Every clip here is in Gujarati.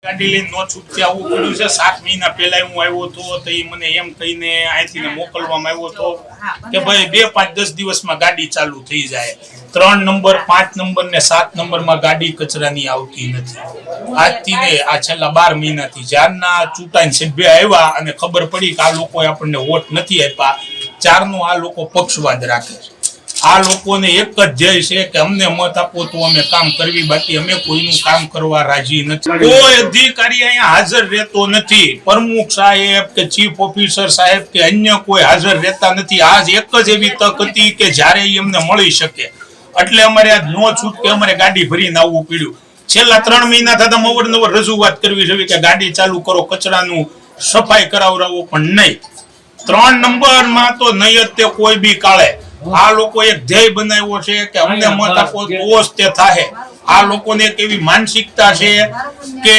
ગાડી લઈને નો છૂટકે આવવું પડ્યું છે। 7 મહિના પહેલા હું આવ્યો હતો તો એ મને એમ કહીને અહીંથી મોકલવામાં આવ્યો હતો કે ભાઈ 2-5-10 દિવસમાં ગાડી ચાલુ થઈ જાય। 3 નંબર 5 નંબર ને 7 નંબરમાં ગાડી કચરાની આવતી નથી। આજથી ને આ છેલ્લા 12 મહિનાથી જ્યારના ચૂંટાઈને સભ્ય આવ્યા અને ખબર પડી કે આ લોકોએ આપણને વોટ નથી આપ્યા, ચારનો આ લોકો પક્ષવાદ રાખે છે। આ લોકોને એક જ ધ્યેય છે કે અમને મત આપો તો અમે કામ કરવી, બાકી અમે કોઈનું કામ કરવા રાજી નથી। કોઈ અધિકારી અહીંયા હાજર રહેતો નથી, પ્રમુખ સાહેબ કે ચીફ ઓફિસર સાહેબ કે અન્ય કોઈ હાજર રહેતા નથી। આજ એક જ એવી તક હતી કે જ્યારે એમને મળી શકે, એટલે અમારે આજ નો છૂટકે અમારે ગાડી ભરીને આવવું પડ્યું। છેલ્લા 3 મહિના થતા અવારનવાર રજૂઆત કરવી જોઈએ કે ગાડી ચાલુ કરો, કચરાનું સફાઈ કરાવરાવો, પણ નહીં। 3 નંબરમાં તો નહીં જ તે કોઈ બી કાળે આ લોકો એક ધ્યેય બનાવ્યો છે કે અમને મત આપો તો જ તે થાય। આ લોકોને એક એવી માનસિકતા છે કે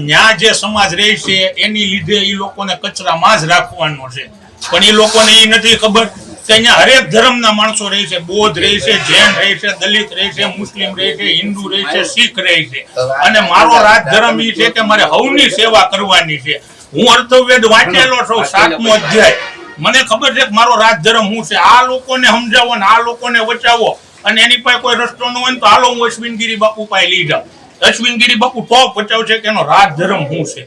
ન્યા જે સમાજ રહે છે એની લીધે એ લોકોને કચરામાં જ રાખવાનો છે, પણ એ લોકોને એ નથી ખબર કે અહીંયા હરેક ધર્મના માણસો રહે છે। બૌદ્ધ રહે છે, જૈન રહે છે, દલિત રહે છે, મુસ્લિમ રહે છે, હિન્દુ રહે છે, શીખ રહે છે, અને મારો રાજધર્મ એ છે કે મારે હવની સેવા કરવાની છે। હું અર્થવેદ વાંચેલો છું, 7મો અધ્યાય, મને ખબર છે કે મારો રાજધર્મ શું છે। આ લોકોને સમજાવો ને આ લોકોને બચાવો, અને એની પાસે કોઈ રસ્તો ન હોય તો હાલો હું અશ્વિનગીરી બાપુ પાસે લઈ જાઉં। અશ્વિનગીરી બાપુ ટોપ બચાવ છે કે એનો રાજધર્મ શું છે।